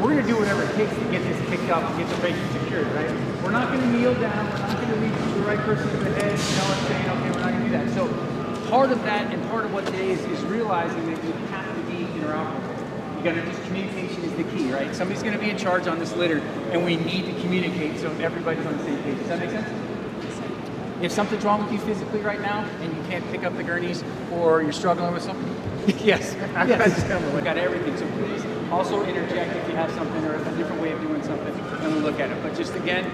we're going to do whatever it takes to get this kicked up and get the patient secured, right? We're not going to kneel down. We're not going to reach the right person in the head, and saying, okay, we're not going to do that. So part of that and part of what today is realizing that you have to be interoperable. You got to just communication is the key, right? Somebody's going to be in charge on this litter, and we need to communicate so everybody's on the same page. Does that make sense? If something's wrong with you physically right now and you can't pick up the gurneys or you're struggling with something, yes, we got everything. So please also interject if you have something or a different way of doing something and we'll look at it. But just again,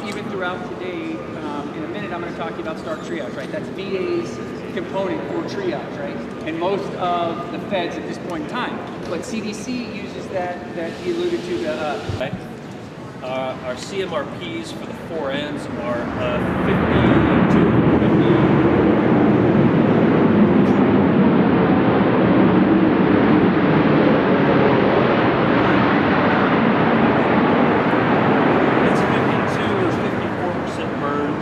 even throughout today, in a minute I'm going to talk to you about start triage, right? That's VA's component for triage, right? And most of the feds at this point in time. But CDC uses that he alluded to the our CMRPs for the 4 ends are 52 or 50. It's 52 or 54% burned.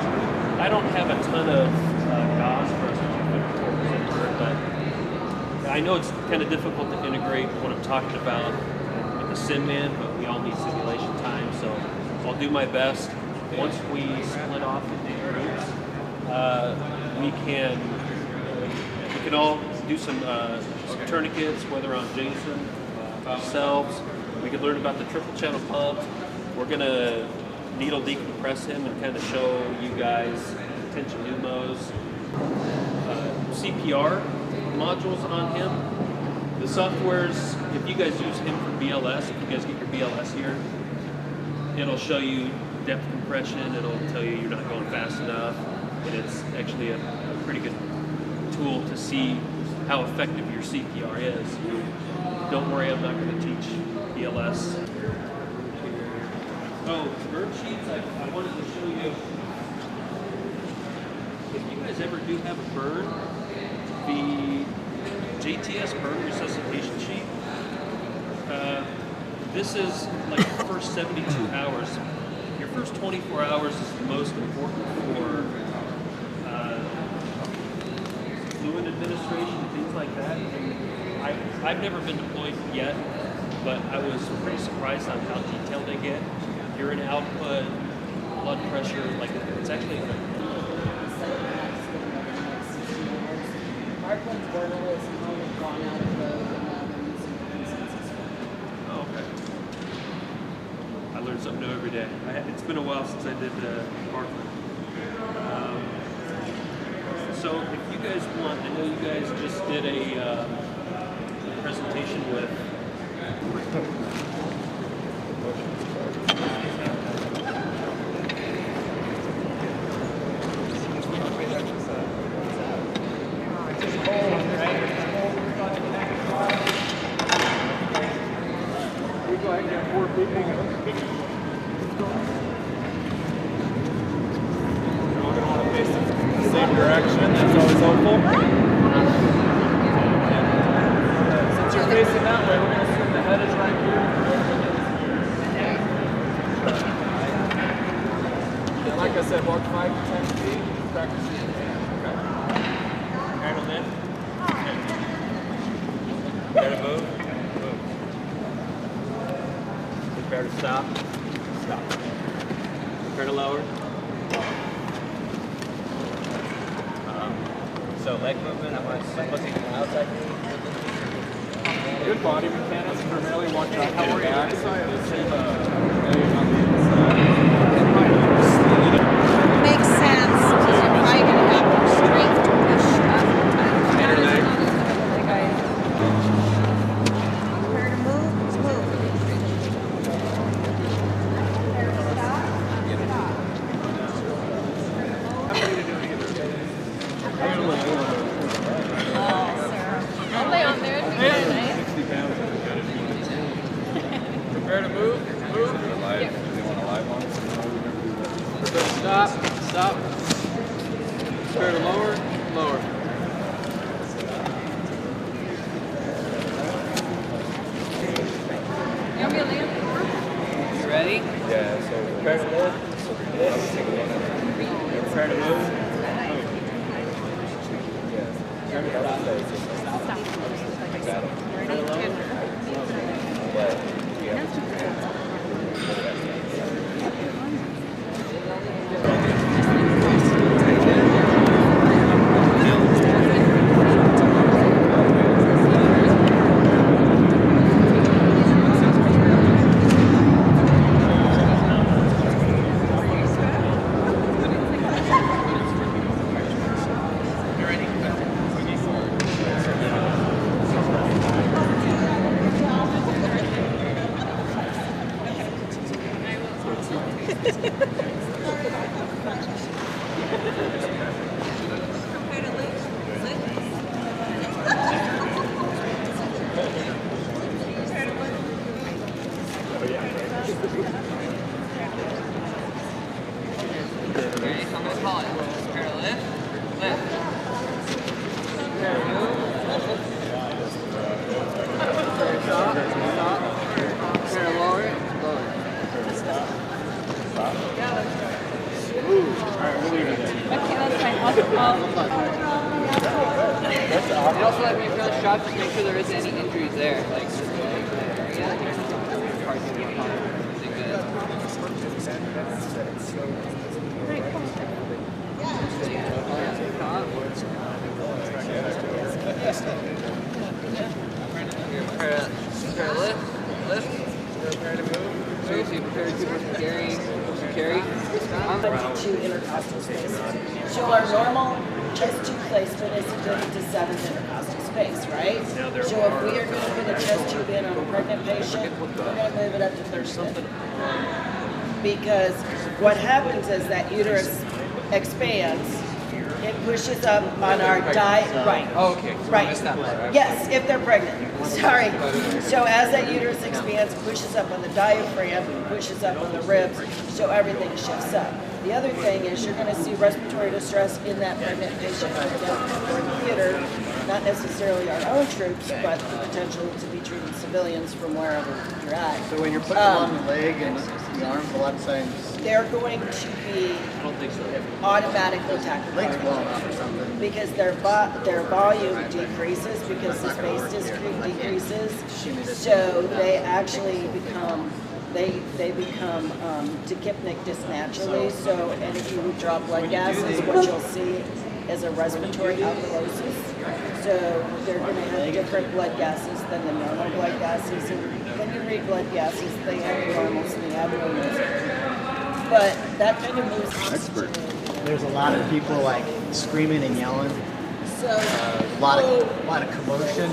I don't have a ton of gauze for us to do 54% burn, but I know it's kind of difficult to integrate what I'm talking about with the sim man, but we all need simulation time, so I'll do my best. Once we split off into groups, we can all do some tourniquets, whether on Jason, ourselves. We can learn about the triple channel pump. We're gonna needle decompress him and kind of show you guys tension pneumos, CPR modules on him. The softwares, if you guys use him for BLS, if you guys get your BLS here, it'll show you depth compression, it'll tell you you're not going fast enough, and it's actually a pretty good tool to see how effective your CPR is. Don't worry, I'm not going to teach BLS. Oh, burn sheets, I wanted to show you, if you guys ever do have a burn, the JTS burn resuscitation sheet, this is like the first 72 hours. Your first 24 hours is the most important for fluid administration, things like that. And I've never been deployed yet, but I was pretty surprised on how detailed they get. Urine output, blood pressure, like it's actually okay. I learn something new every day. It's been a while since I did Parkland. So if you guys want, I know you guys just did a presentation with same direction, that's always helpful. Since you're facing that way, we're going to assume the head is right here. And like I said, walk 5 to 10 feet, practice your okay. Handle in. Prepare to move. Move. Prepare to stop. Stop. Prepare to lower. So leg movement, I'm looking at the outside knee. Good body mechanics, primarily watch out how we're back. Makes sense, because you're probably going to have more strength to push up. Inner leg. Prepare to move, move. Prepare to stop, stop. I'll lay on there. It'd be really nice. 60 pounds. Prepare to move, move. Yep. You want a live one? Prepare to stop, stop. Prepare to lower, lower. You want me to lay on the floor? You ready? Yeah, so prepare to lift. Prepare to move. Turn it around. Stop. Got it. Okay, I'm gonna call it. Prepare to lift. Lift. Prepare to move. Prepare to stop. Stop. Prepare to lower it. Lower it. Stop. Yeah, let's go. Alright, we'll leave it there. Okay, that's fine. And also, like, when you're feeling shots, just make sure there isn't any injuries there. Like, just like, yeah, parts of the arm. Really good. Prepare to lift. Lift. Prepare to move. So you prepare to carry. To intercostal space. So our normal chest tube placement is 5th to 7th intercostal space, right? So if we are going to put a chest tube in on a pregnant patient, we're going to move it up to 3rd. Because what happens is that uterus expands, it pushes up on our right. Oh, okay. So Right. I missed that part, right? Yes, if they're pregnant. Sorry. So as that uterus expands, pushes up on the diaphragm, pushes up on the ribs, so everything shifts up. The other thing is you're going to see respiratory distress in that pregnant patient in the theater, not necessarily our own troops, but the potential to be treating civilians from wherever you're at. So when you're putting them on the leg and the arms, a lot of times They're going to be I don't think so. automatically legs tachycardic. blown up or something. Because their volume decreases because the space decreases, so they actually become tachypnic just naturally. So, and if you draw blood gases, what you'll see is a respiratory alkalosis. So they're going to have different blood gases than the normal blood gases. And when you read blood gases, they have the normals and the abnormals. But that kind of moves. Expert. There's a lot of people like screaming and yelling. So A lot of commotion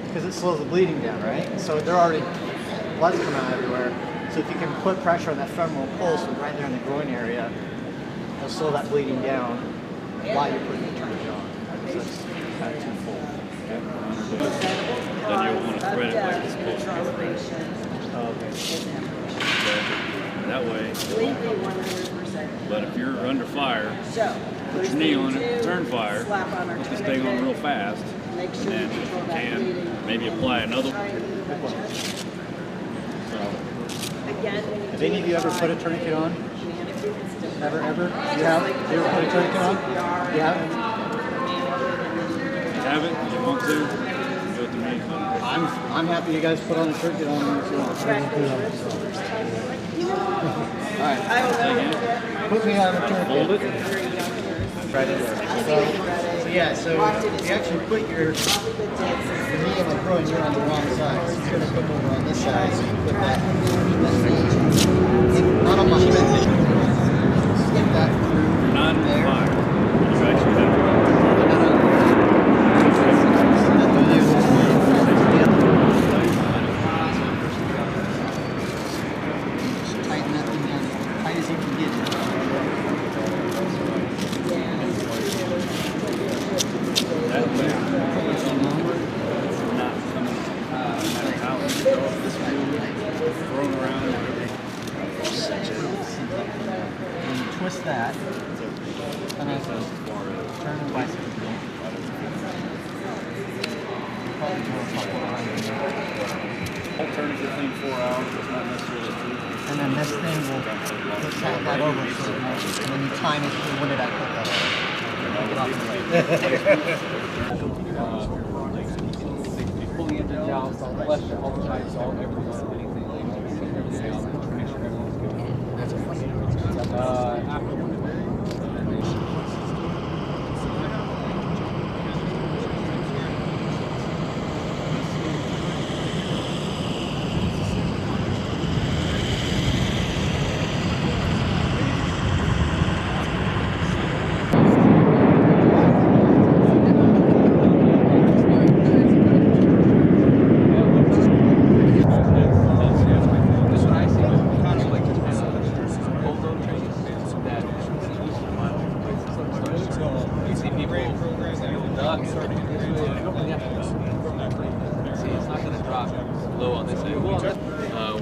because it slows the bleeding down, right? So they're already blood's coming out everywhere. So if you can put pressure on that femoral pulse right there in the groin area, it'll slow that bleeding down while you're putting the tourniquet on. So it's kind of twofold. Then you'll want to thread it like it's supposed to be. That way. But if you're under fire, put your knee on it, turn fire, put this thing on real fast, and then if you can, maybe apply another. Have any of you ever put a tourniquet on? Ever? You have? You ever put a tourniquet on? You have? Have it, if you want to, go to me. I'm happy you guys put on a tourniquet on if you want. Alright. Put me on a tourniquet. Right in there. So yeah, so you actually put your knee on the groin, you're on the wrong side. So you're going to put over on this side, so you put that knee not on my head. Skip that through. Not there. Fire. You actually have tighten that thing down as tight as you can get it. that way. Not coming, no matter how it's thrown around and everything. When you twist that, and then turn the bicycle. Alternative thing 4 hours, it's not necessarily true. And then this thing will put that over, and then you time it to when did I put that on? Pulling it down, flesh all the time, so everything else.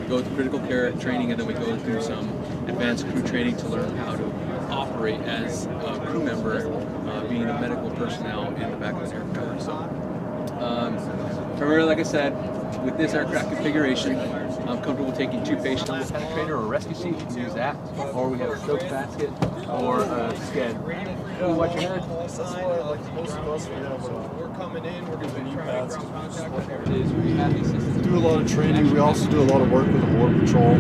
We go through critical care training, and then we go through some advanced crew training to learn how to operate as a crew member, being a medical personnel in the back of an aircraft. So, primarily, like I said, with this aircraft configuration, I'm comfortable taking 2 patients on the penetrator or rescue seat. You can use that, or we have a soak basket or a sked. Watch your head. That's why, like most of us, we're coming in, we're going to need pads. Do a lot of training. We also do a lot of work with the border patrol.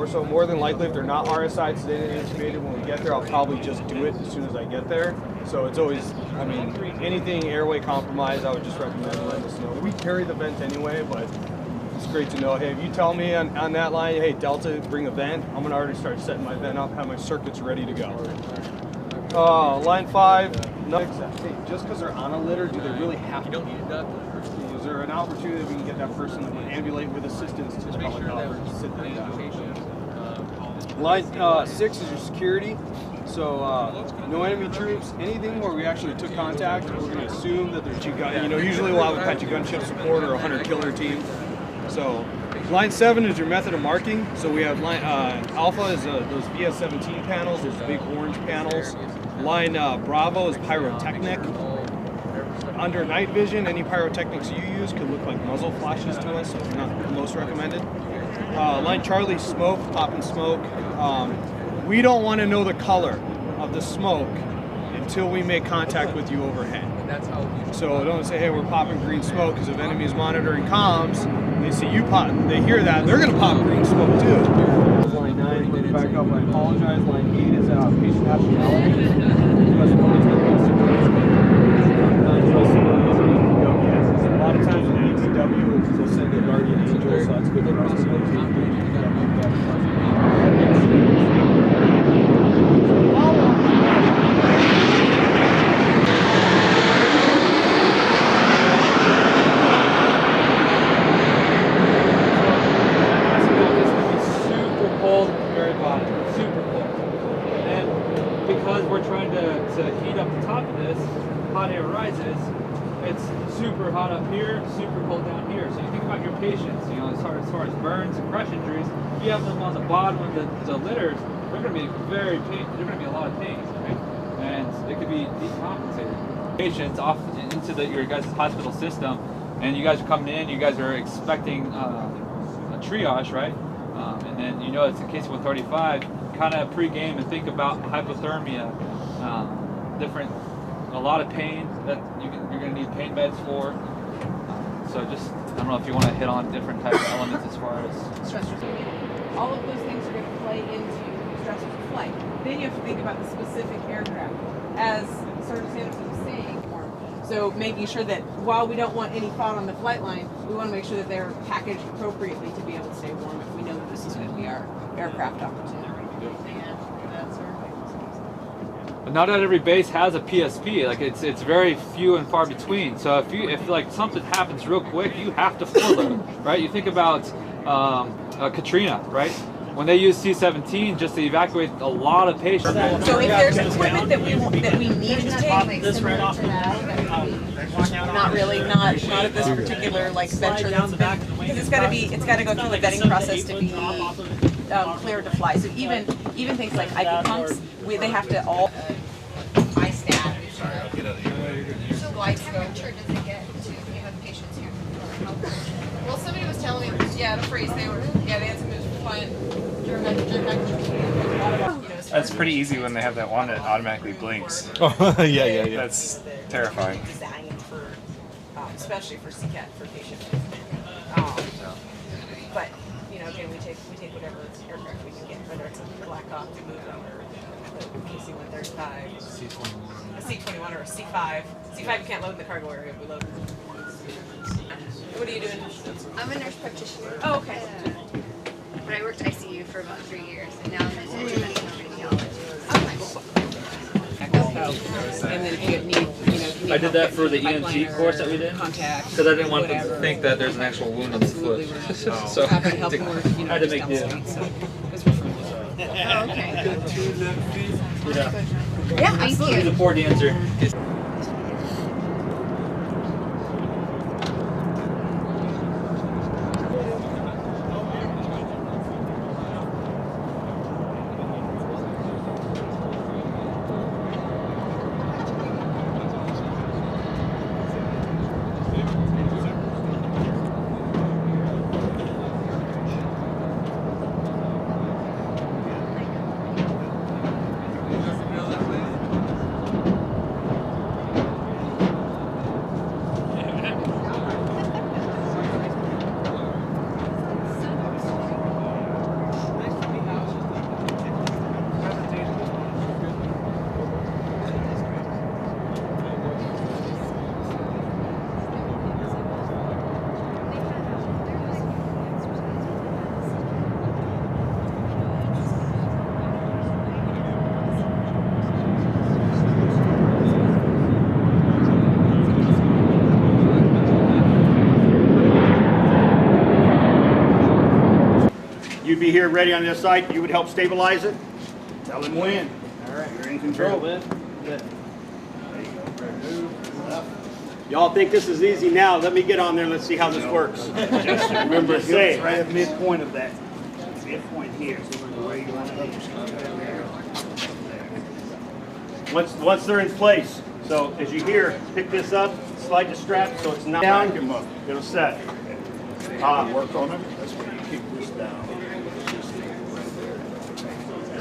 So more than likely, if they're not RSI sedated and intubated when we get there, I'll probably just do it as soon as I get there. So it's always, I mean, anything airway compromised, I would just recommend letting us know. We carry the vent anyway, but it's great to know, hey, if you tell me on that line, hey, Delta, bring a vent, I'm going to already start setting my vent up, have my circuits ready to go. Line 5, no, hey, just because they're on a litter, do they really have to? You don't need a duct. Is there an opportunity that we can get that person that would ambulate with assistance to the helicopter to sit them down? Line 6 is your security. So no enemy troops, anything where we actually took contact, we're going to assume that they're G-gun. You know, usually we'll have a patchy gunship support or a hunter killer team. So line 7 is your method of marking. So we have line Alpha is those VS-17 panels, those big orange panels. Line Bravo is pyrotechnic. Under night vision, any pyrotechnics you use could look like muzzle flashes to us, so not the most recommended. Line Charlie, smoke, popping smoke. We don't want to know the color of the smoke until we make contact with you overhead. So don't say, hey, we're popping green smoke, because if enemies monitoring comms, they see you pop, they hear that, they're going to pop green smoke too. Line 9, let me back up, I apologize. Line 8 is patient nationality. A lot of times with ETW, they'll send a guardian angel, so that's good for us. Super cold, very hot, super cold. And because we're trying to heat up the top of this, hot air rises. It's super hot up here, super cold down here. So you think about your patients, you know, as far as burns and crush injuries, if you have them on the bottom of the litters, they're going to be very pain. They're going to be a lot of pain, right? And it could be decompensated. Patients off into your guys' hospital system, and you guys are coming in. You guys are expecting a triage, right? And then you know it's a case of 135. Kind of pre-game and think about hypothermia, a lot of pain that you're going to need pain meds for. So just, I don't know if you want to hit on different types of elements as far as stressors. All of those things are going to play into stressors of flight. Then you have to think about the specific aircraft. As Sergeant Sanderson was saying, so making sure that while we don't want any thought on the flight line, we want to make sure that they're packaged appropriately to be able to stay warm if we know that this is going to be our aircraft opportunity. But not every base has a PSP. Like it's very few and far between. So if like something happens real quick, you have to forload, right? You think about Katrina, right? When they use C-17 just to evacuate a lot of patients. So if there's equipment that we need to take, this right off the not really, not at this particular like venture that's been, because it's got to go through the vetting process to be cleared to fly. So even things like IV pumps, they have to all ice stat. So light temperature does it get to have patients here? Well, somebody was telling me, yeah, the phrase they had some fun during That's pretty easy when they have that one that automatically blinks. Oh, yeah. That's terrifying. Designed for, especially for CCAT for patients. But you know, again, we take whatever aircraft we can get, whether it's a Black Hawk to move over, a C-135, a C-21 or a C-5. C-5 you can't load in the cargo area. We load. What are you doing? I'm a nurse practitioner. Oh, okay. But I worked ICU for about 3 years, and now I'm in interventional radiology. And then if you need, I did that for the EMT course that we did, because I didn't want them to think that there's an actual wound on the foot. So I had to make do. Oh, okay. Yeah, thank you. He's a poor dancer. You'd be here ready on this side. You would help stabilize it. Tell him when. All right, you're in control. Y'all think this is easy now? Let me get on there and let's see how this works. Just remember, say right at midpoint of that. Midpoint here. Where you want to once they're in place. So as you hear, pick this up, slide the strap so it's not down. It'll set. Work on it. That's where you keep this down.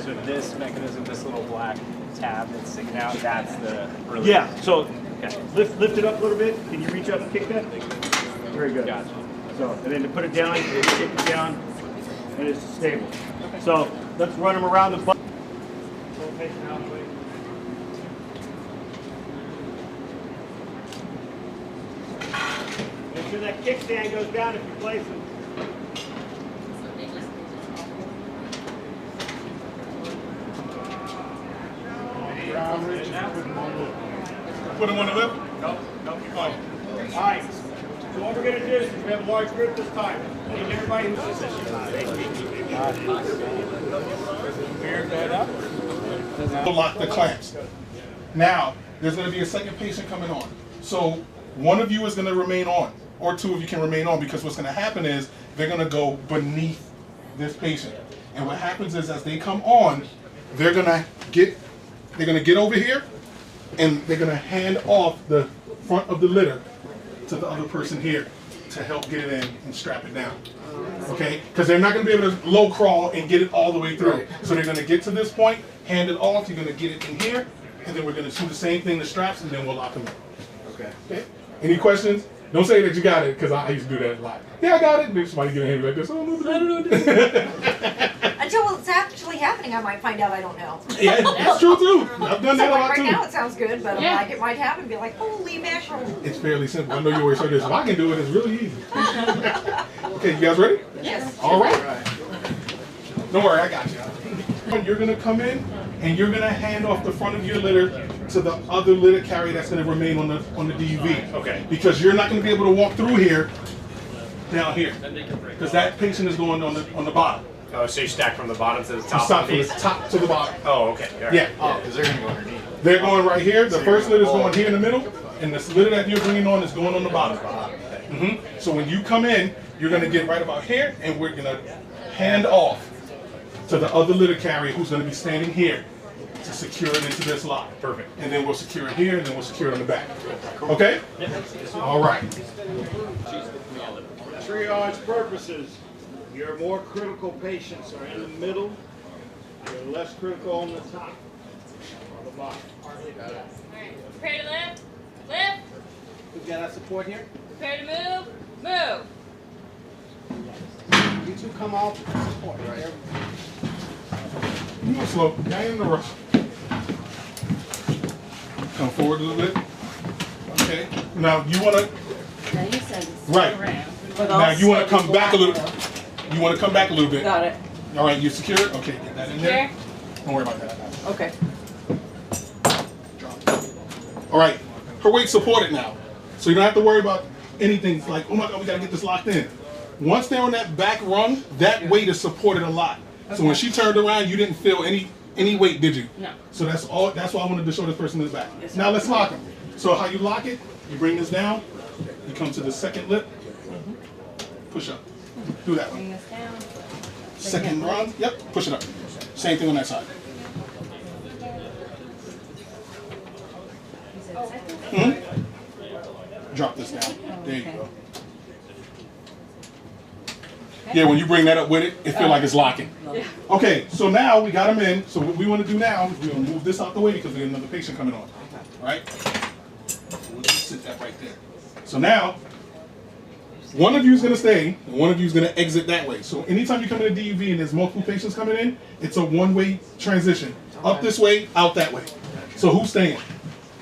So this mechanism, this little black tab that's sticking out, that's the release. Yeah, so okay. lift it up a little bit. Can you reach up and kick that? Very good. Gotcha. So, and then to put it down, you kick it down, and it's stable. Okay. So let's run them around the butt. Make sure that kickstand goes down if you place it. Put him on the lip? No, you're fine. All right, so what we're going to do is we have a large group this time. I need everybody who's Lock the clamps. Now, there's going to be a second patient coming on. So one of you is going to remain on, or two of you can remain on, because what's going to happen is they're going to go beneath this patient. And what happens is as they come on, they're going to get over here, and they're going to hand off the front of the litter to the other person here to help get it in and strap it down. Okay? Because they're not going to be able to low crawl and get it all the way through. So they're going to get to this point, hand it off, you're going to get it in here, and then we're going to do the same thing, the straps, and then we'll lock them in. Okay? Any questions? Don't say that you got it, because I used to do that a lot. Yeah, I got it. And then somebody get a hand like this. Oh, no, I don't know. Until it's actually happening, I might find out I don't know. Yeah, that's true too. I've done that a lot right too. Right now it sounds good, but like it might happen, be like, holy mackerel. It's fairly simple. I know you always heard this. If I can do it, it's really easy. Okay, you guys ready? Yes. All right. Don't worry, I got you. You're going to come in, and you're going to hand off the front of your litter to the other litter carrier that's going to remain on the DUV. Okay. Because you're not going to be able to walk through here, down here, because that patient is going on the bottom. Oh, so you stack from the bottom to the top? Stop from the top to the bottom. Oh, okay. All right. Yeah. Oh, because they're going to go underneath. They're going right here. The first litter is going here in the middle, and this litter that you're bringing on is going on the bottom. So when you come in, you're going to get right about here, and we're going to hand off to the other litter carrier who's going to be standing here to secure it into this lock. Perfect. And then we'll secure it here, and then we'll secure it on the back. Okay? All right. For triage purposes, your more critical patients are in the middle, your less critical on the top, or the bottom. Prepare to lift. Lift. We've got our support here. Prepare to move. Move. You two come off support right here. Move slow. I ain't in the rush. Come forward a little bit. Okay. Now you want to. Now you said it's Right. Now you want to come back a little. You want to come back a little bit. Got it. All right. You secure it. Okay. Get that in there. Don't worry about that. Okay. All right. Her weight's supported now, so you don't have to worry about anything like, oh my God, we gotta get this locked in. Once they're on that back rung, that weight is supported a lot. So when she turned around, you didn't feel any any weight, did you? No. So that's all. That's why I wanted to show this person in the back. Now let's lock him. So how you lock it? You bring this down. You come to the second lip. Push up. Do that one. Bring this down. Second run. Yep. Push it up. Same thing on that side. Drop this down. There you go. Yeah, when you bring that up with it, it feels like it's locking. Okay, so now we got them in. So what we want to do now is we're going to move this out the way because we got another patient coming on. All right? We'll just sit that right there. So now, one of you is going to stay, and one of you is going to exit that way. So anytime you come in a DUV and there's multiple patients coming in, it's a one-way transition. Up this way, out that way. So who's staying?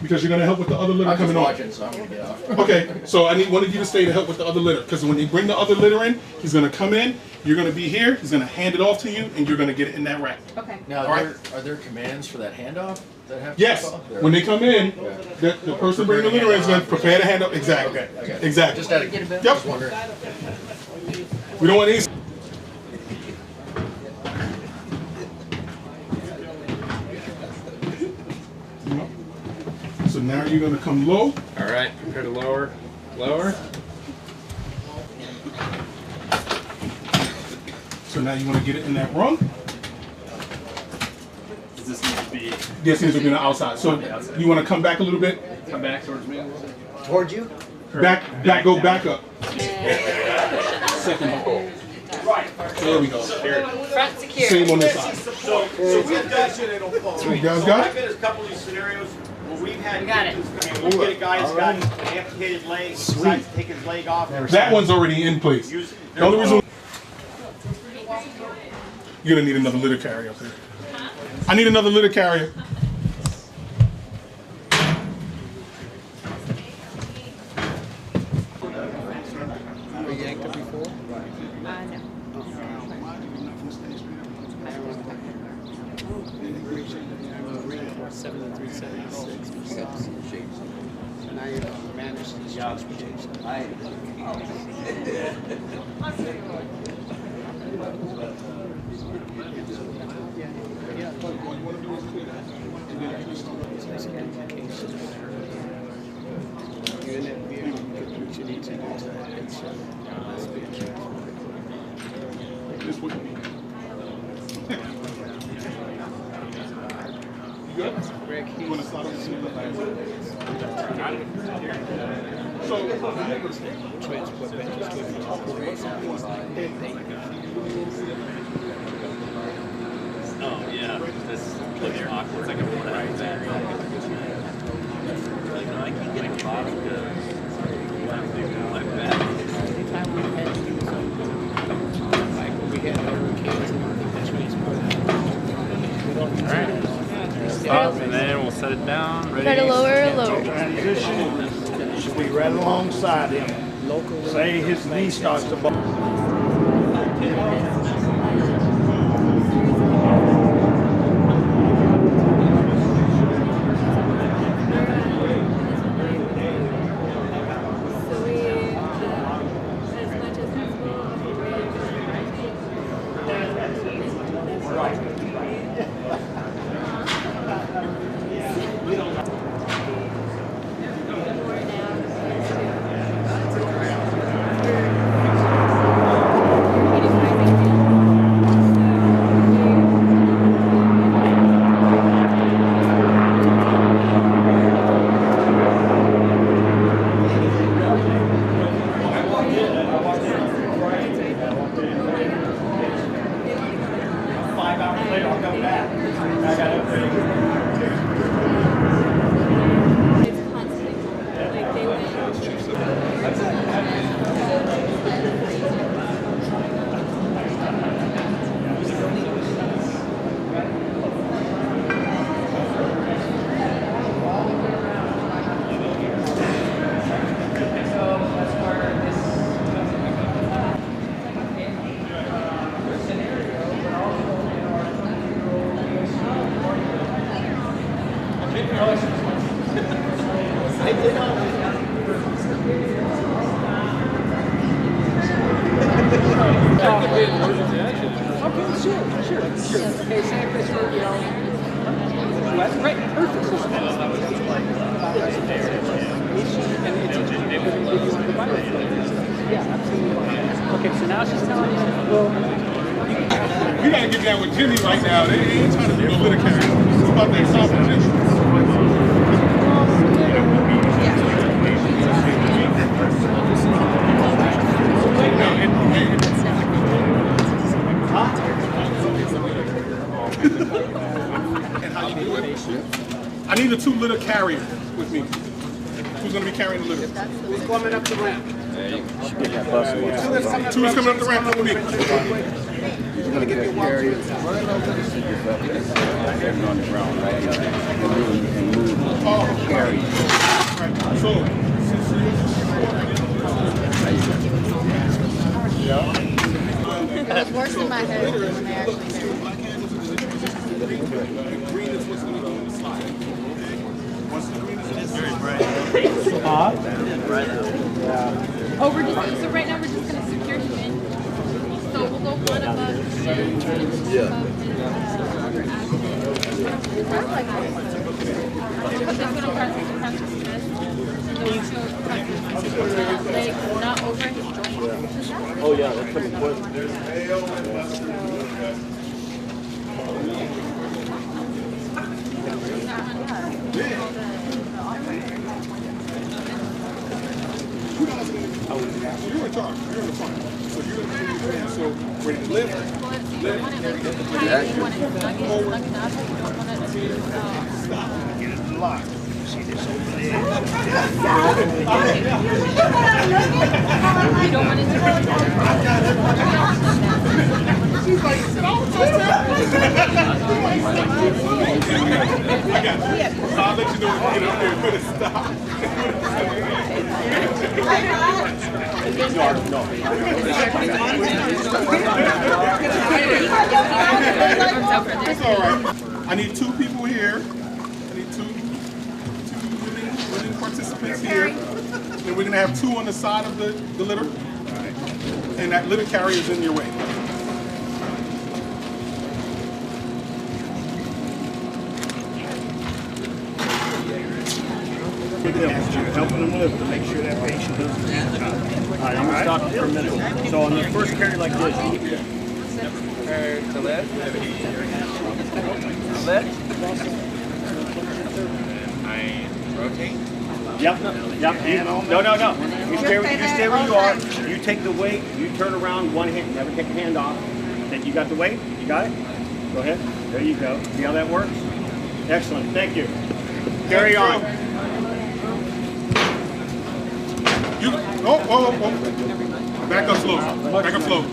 Because you're going to help with the other litter coming on. So I'm gonna get off. Okay, so I need one of you to stay to help with the other litter. Because when they bring the other litter in, he's going to come in, you're going to be here, he's going to hand it off to you, and you're going to get it in that rack. Okay. Now, All right. are there commands for that handoff that have to Yes, go off? when they come in, the person bringing the litter in is going to prepare the hand up. Exactly. Okay, I got it. Exactly. Just out of Yep. just wondering. We don't want these. So now you're going to come low. All right, prepare to lower. Lower. So now you want to get it in that rung. Does this need to be? This needs to be on the outside. So you want to come back a little bit. Come back towards me a little bit. Towards you? Back, go back up. Second hold. There we go. Front secure. Same on this side. So we've done. So you guys got I've it? been in a couple of these scenarios where we've had. We got it. I mean, we'll get a guy who's got an amputated leg, decides to take his leg off. That one's already in place. The only reason you're gonna need another litter carrier up there. I need another litter carrier. Were you yanked up before? No. So now you manage the transportation. This way. You good? You want to slide on the seat? Oh yeah, this is completely awkward. It's like a right there. Like, no, I can't get the bottom like that. Alright. Stop and then we'll set it down. Ready? Try to lower, lower. Transition should be right alongside him. Say his knee starts to bump. Okay, sure. Hey, Sam, Right, perfect. Yeah, absolutely. Okay, so now she's telling you, well, We gotta get down with Jimmy right now. They ain't trying to do no litter carrier. It's about that competition. And how you do it? I need a 2 litter carrier with me. Who's gonna be carrying the litter? Who's coming up the ramp? Two is coming up the ramp with me. You're gonna get the carrier. Run it over the center on the ground, right? And move the carrier. So, It was worse in my head than when they actually did. green is what's gonna go in the slide. Once the green is very bright. Oh, we're just, so right now we're just going to secure him in. So we'll go one above his shin, and one above his other abdomen. But that's going to press his fist. And then we'll press his leg, not over his joint. Oh yeah, that's pretty important. You're in charge. You're in the front. So you're in the front. So when you lift, stop. Get it locked. See this over there? You don't want it to She's like, don't touch that. I got you. I'll let you know when you get up there. Put it stop. It's all right. I need 2 people here. I need two willing participants here. And we're gonna have 2 on the side of the litter. And that litter carrier is in your way. Helping them lift to make sure that patient doesn't stand up. All right, I'm going to stop you for a minute. So on the first carry like this, To left. Left. rotate. Yep. No. You stay where you are. You take the weight. You turn around one hand. Never take the hand off. Then you got the weight. You got it. Go ahead. There you go. See how that works? Excellent. Thank you. Carry on. Whoa. Back up slow. Back up slow.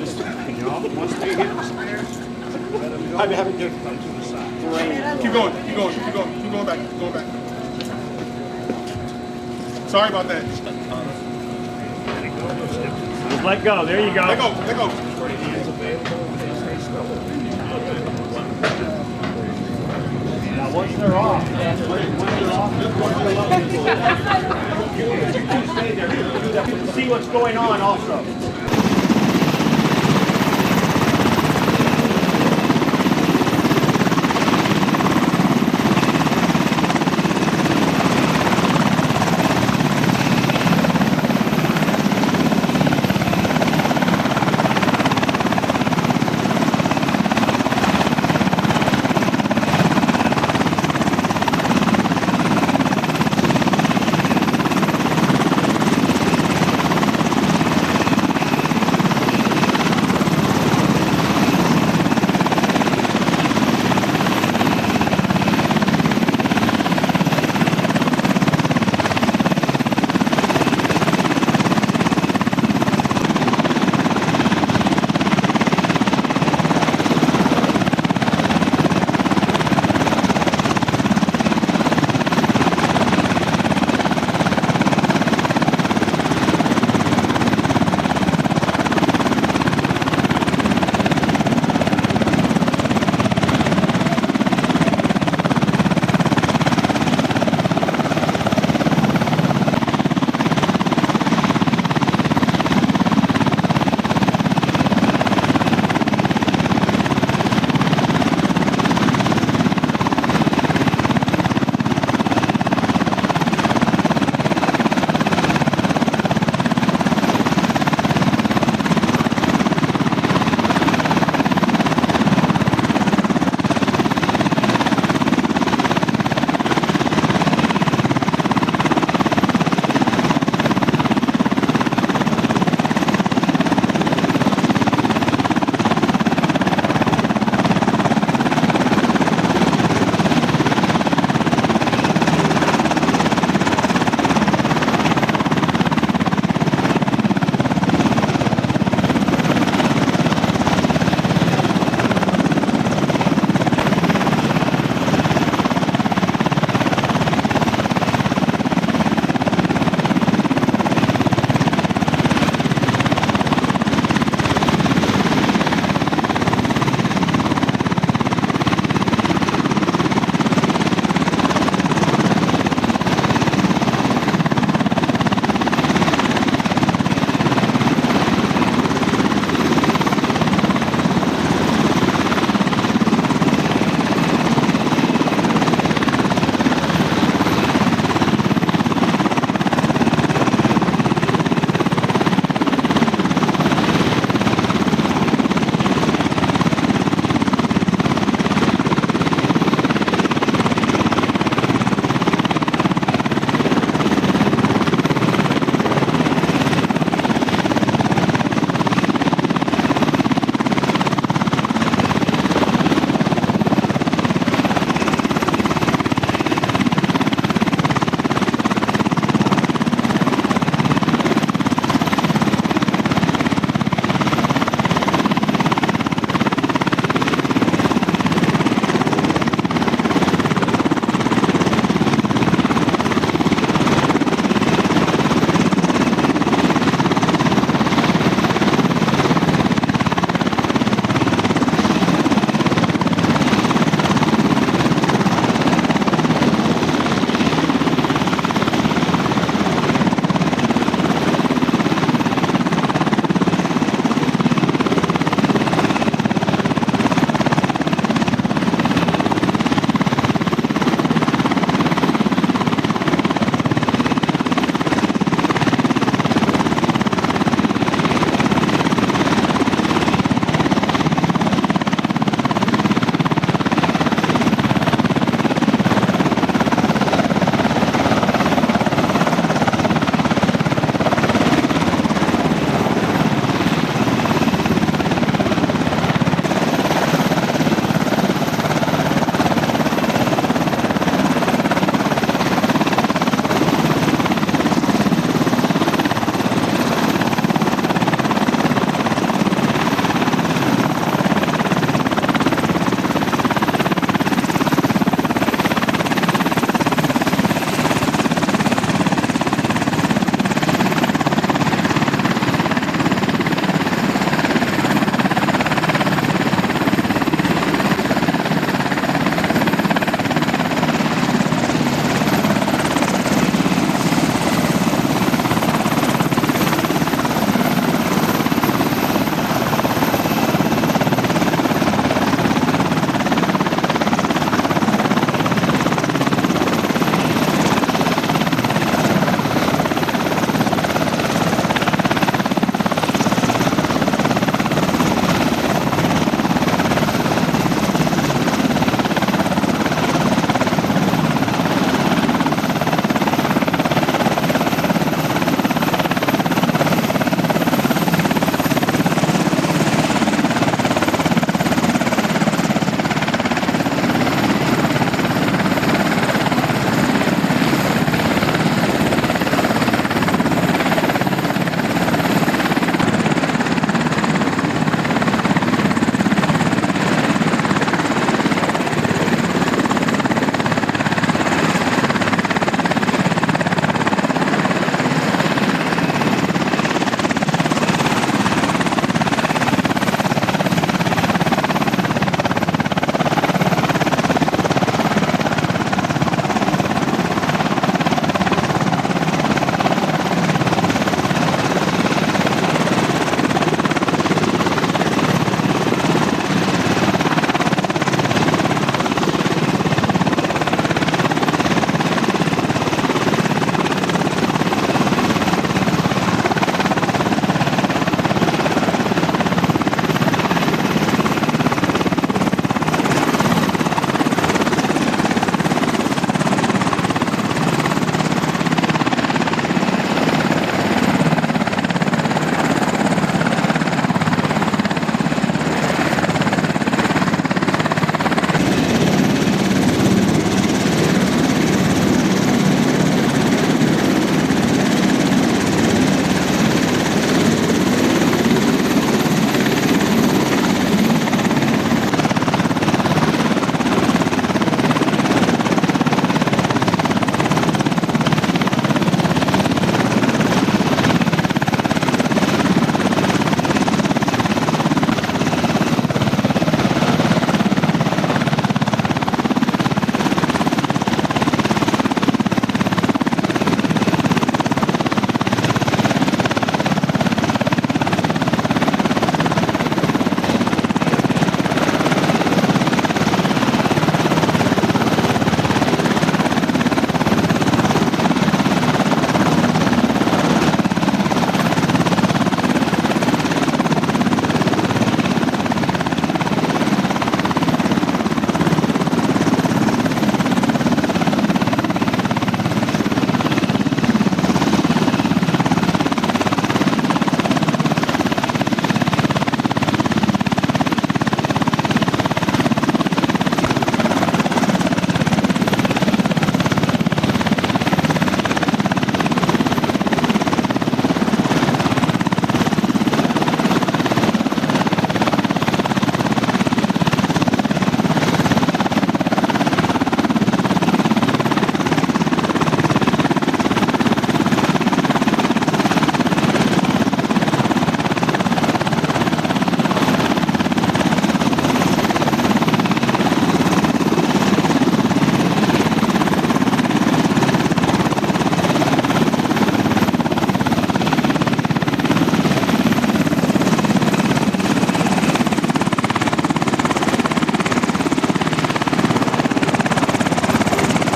I'm having difficulty. Keep going back. Sorry about that. Just let go. There you go. Let go. Now once they're off, stay there. See what's going on also.